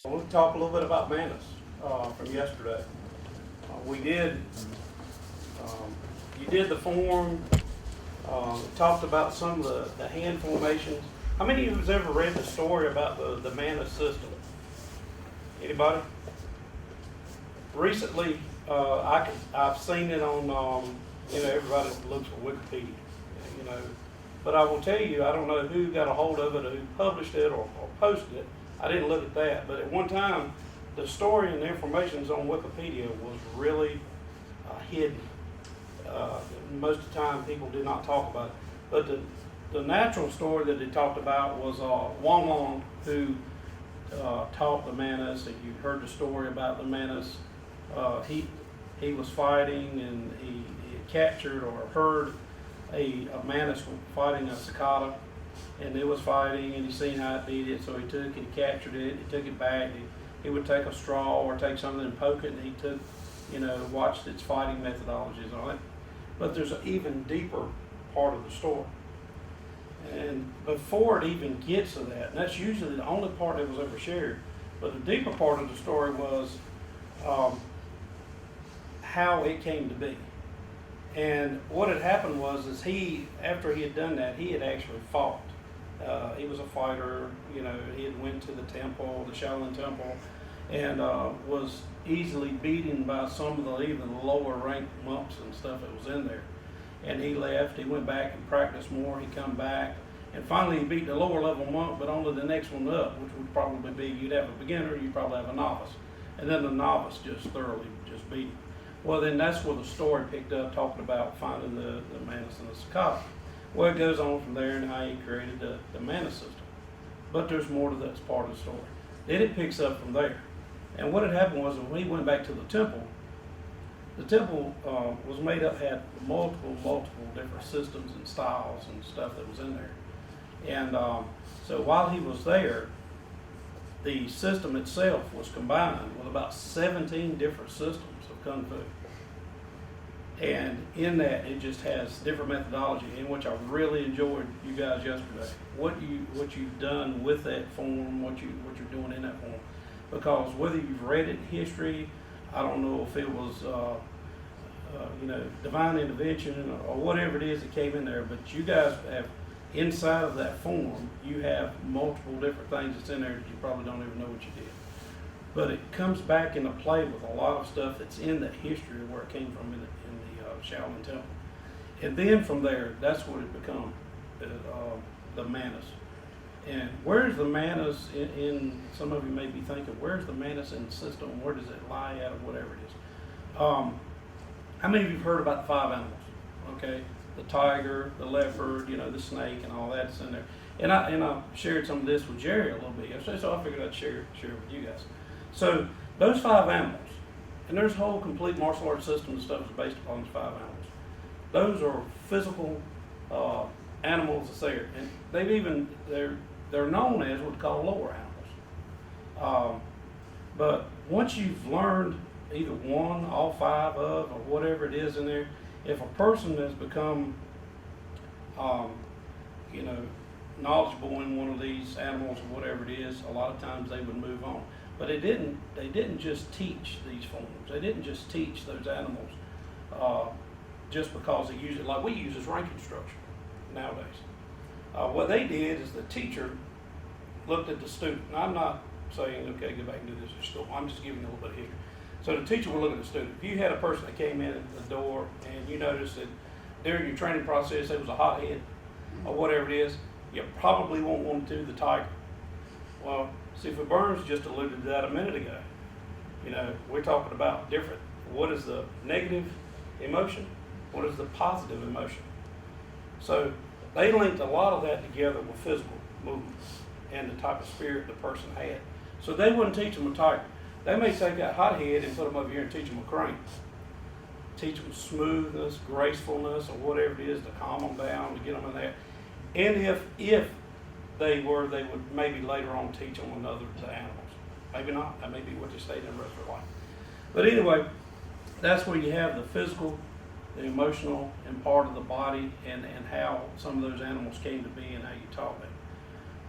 We'll talk a little bit about Mantis from yesterday. We did, you did the form, talked about some of the hand formations. How many of you has ever read the story about the Mantis system? Anybody? Recently, I've seen it on, everybody looks for Wikipedia, but I will tell you, I don't know who got a hold of it or who published it or posted it. I didn't look at that, but at one time, the story and the information on Wikipedia was really hidden. Most of the time, people did not talk about it. But the natural story that they talked about was Wong Long, who taught the Menace. And you heard the story about the Menace. He was fighting, and he captured or heard a Menace fighting a cicada. And it was fighting, and he seen how it beat it, so he took it, he captured it, he took it back. He would take a straw or take something and poke it, and he took, watched its fighting methodologies on it. But there's an even deeper part of the story. And before it even gets to that, and that's usually the only part that was ever shared, but the deeper part of the story was how it came to be. And what had happened was, after he had done that, he had actually fought. He was a fighter, he had went to the temple, the Shaolin temple, and was easily beaten by some of even the lower ranked monks and stuff that was in there. And he left, he went back and practiced more, he come back, and finally he beat the lower level monk, but only the next one up, which would probably be, you'd have a beginner, you'd probably have a novice. And then the novice just thoroughly just beat him. Well, then that's where the story picked up, talking about finding the Mantis and the cicada. Well, it goes on from there and how he created the Mantis system. But there's more to this part of the story. Then it picks up from there. And what had happened was, when he went back to the temple was made up, had multiple different systems and styles and stuff that was in there. And so while he was there, the system itself was combined with about 17 different systems of Kung Fu. And in that, it just has different methodology, in which I really enjoyed you guys yesterday. What you've done with that form, what you're doing in that form, because whether you've read it in history, I don't know if it was divine intervention or whatever it is that came in there, but you guys have inside of that form, you have multiple different things that's in there that you probably don't even know what you did. But it comes back into play with a lot of stuff that's in the history of where it came from in the Shaolin Temple. And then from there, that's what it become, the Mantis. And where's the Mantis in some of you may be thinking, where's the Mantis in the system? Where does it lie at, or whatever it is? How many of you have heard about the 5 animals? Okay, the tiger, the leopard, the snake, and all that's in there. And I shared some of this with Jerry a little bit yesterday, so I figured I'd share it with you guys. So those 5 animals, and there's a whole complete martial arts system and stuff is based upon those 5 animals. Those are physical animals that's there, and they're known as what we call lower animals. But once you've learned either one, all 5 of, or whatever it is in there, if a person has become, knowledgeable in one of these animals or whatever it is, a lot of times they would move on. But they didn't just teach these forms. They didn't just teach those animals just because they use it like we use as rank instruction nowadays. What they did is the teacher looked at the student. And I'm not saying, okay, go back and do this at school. I'm just giving you a little bit of history. So the teacher would look at the student. If you had a person that came in at the door and you noticed that during your training process there was a hothead or whatever it is, you probably won't want to do the tiger. Well, Seafood Burns just alluded to that a minute ago. We're talking about different. What is the negative emotion? What is the positive emotion? So they linked a lot of that together with physical movements and the type of spirit the person had. So they wouldn't teach them a tiger. They may take that hothead and put them over here and teach them a crane. Teach them smoothness, gracefulness, or whatever it is to calm them down, to get them in there. And if they would maybe later on teach them the animals. Maybe not. That may be what they stayed in the rest of their life. But anyway, that's where you have the physical, the emotional, and part of the body, and how some of those animals came to be and how you taught them.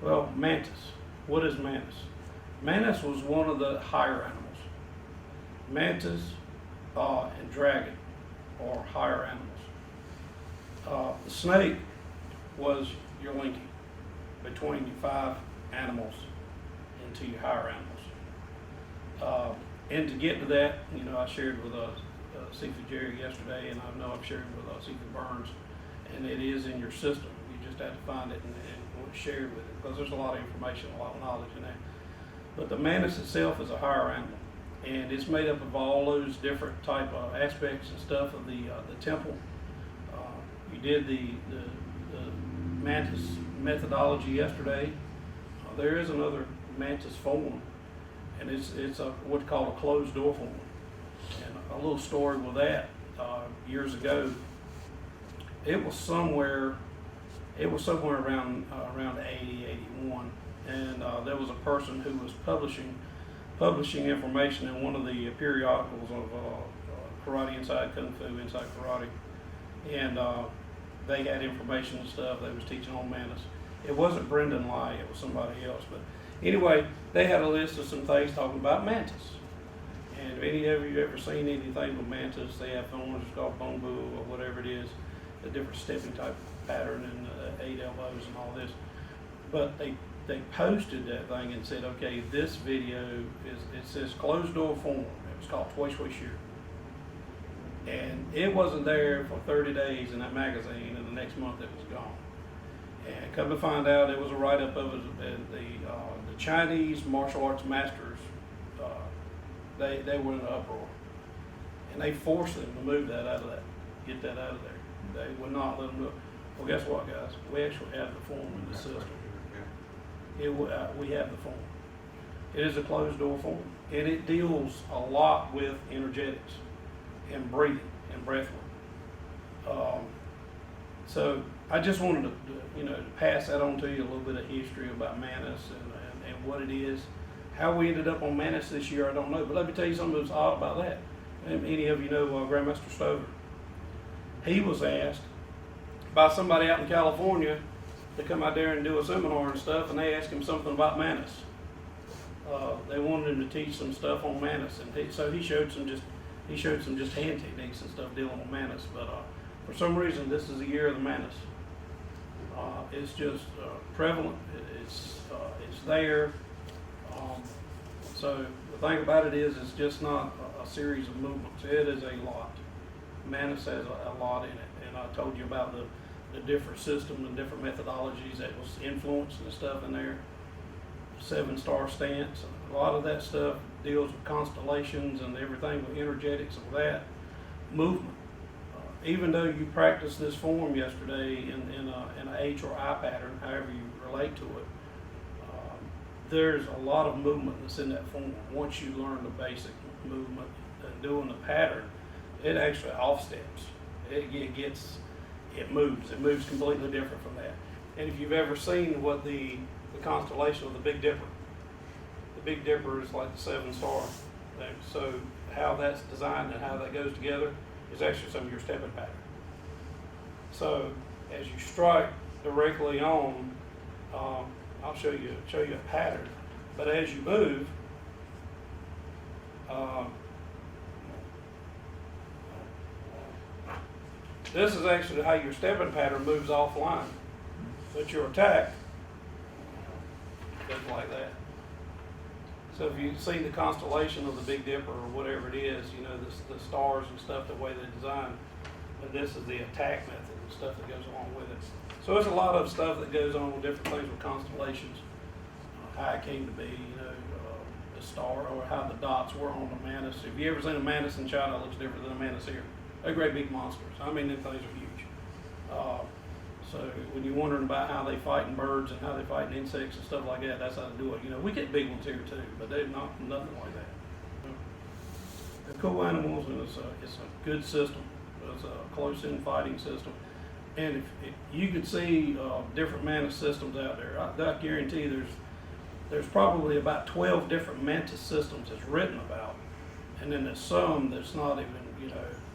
Well, Mantis. What is Mantis? Menace was one of the higher animals. Mantis and dragon are higher animals. The snake was your linking between your 5 animals into your higher animals. And to get to that, I shared with Seafood Jerry yesterday, and I know I've shared with Seafood Burns, and it is in your system. You just have to find it and share it with it, because there's a lot of information, a lot of knowledge in there. But the Mantis itself is a higher animal, and it's made up of all those different type of aspects and stuff of the temple. You did the Mantis methodology yesterday. There is another Mantis form, and it's what's called a closed door form. And a little story with that, years ago, it was somewhere around 80, 81, and there was a person who was publishing information in one of the periodicals of Karate Inside, Kung Fu Inside Karate, and they had information and stuff. They was teaching on Mantis. It wasn't Brendan Lai, it was somebody else, but anyway, they had a list of some things talking about Mantis. And if any of you ever seen anything with Mantis, they have forms, it's called bamboo or whatever it is, a different stepping type pattern and 8 elbows and all this. But they posted that thing and said, okay, this video it says closed door form. It was called Tway Sway Shear. And it wasn't there for 30 days in that magazine, and the next month it was gone. And come to find out, it was a write-up of it, and the Chinese martial arts masters, they were in an uproar. And they forced them to move that out of that, get that out of there. They would not let them do it. Well, guess what, guys? We actually have the form in the system. We have the form. It is a closed door form, and it deals a lot with energetics and breathing and breath work. So I just wanted to pass that on to you, a little bit of history about Mantis and what it is. How we ended up on Menace this year, I don't know. But let me tell you something that's odd about that. And any of you know Grandmaster Stover. He was asked by somebody out in California to come out there and do a seminar and stuff, and they asked him something about Menace. They wanted him to teach some stuff on Menace, and so he showed some just hand techniques and stuff dealing with Menace. But for some reason, this is the year of the Menace. It's just prevalent. It's there. So the thing about it is, it's just not a series of movements. It is a lot. Menace has a lot in it, and I told you about the different systems and different methodologies that was influenced and stuff in there. 7-star stance. A lot of that stuff deals with constellations and everything with energetics and that movement. Even though you practiced this form yesterday in an H or I pattern, however you relate to it, there's a lot of movement that's in that form. Once you learn the basic movement and doing the pattern, it actually offsteps. It moves. It moves completely different from that. And if you've ever seen what the constellation of the Big Dipper, the Big Dipper is like the 7-star thing. So how that's designed and how that goes together is actually some of your stepping pattern. So as you strike directly on, I'll show you a pattern. But as you move, this is actually how your stepping pattern moves offline. But your attack goes like that. So if you see the constellation of the Big Dipper or whatever it is, the stars and stuff, the way they design, but this is the attack method and stuff that goes along with it. So there's a lot of stuff that goes on with different things with constellations, how it came to be, the star, or how the dots were on the Mantis. If you ever seen a Mantis in China, it looks different than a Mantis here. They're great big monsters. I mean, them things are huge. So when you're wondering about how they fight in birds and how they fight in insects and stuff like that, that's how to do it. We get big ones here too, but they're nothing like that. They're cool animals, and it's a good system. It's a close-in fighting system. And if you could see different Mantis systems out there, I guarantee there's probably about 12 different Mantis systems that's written about. And then there's some that's not even,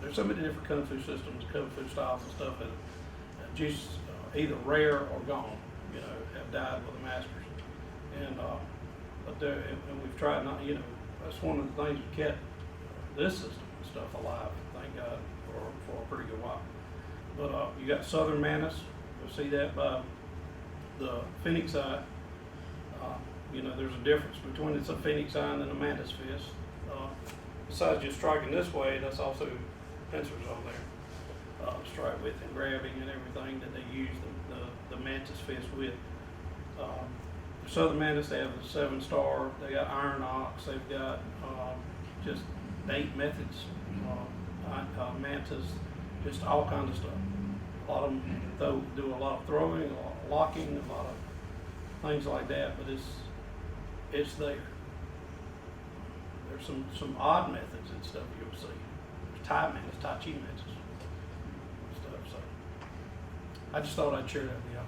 there's so many different Kung Fu systems, Kung Fu styles and stuff that just either rare or gone, have died with the masters. And but there, and we've tried not, you know, that's one of the things that kept this system and stuff alive, thank God, for a pretty good while. But you got Southern Mantis, you'll see that by the Phoenix eye. You know, there's a difference between it's a Phoenix eye and a Mantis fist. Besides just striking this way, that's also pincers on there. Strike with and grabbing and everything that they use the Mantis fist with. Southern Mantis, they have a 7-star, they got iron ox, they've got just 8 methods, Mantis, just all kinds of stuff. A lot of them do a lot of throwing, a lot of locking, a lot of things like that, but it's there. There's some odd methods and stuff you'll see. There's Tai Chi methods and stuff. So I just thought I'd share that with y'all.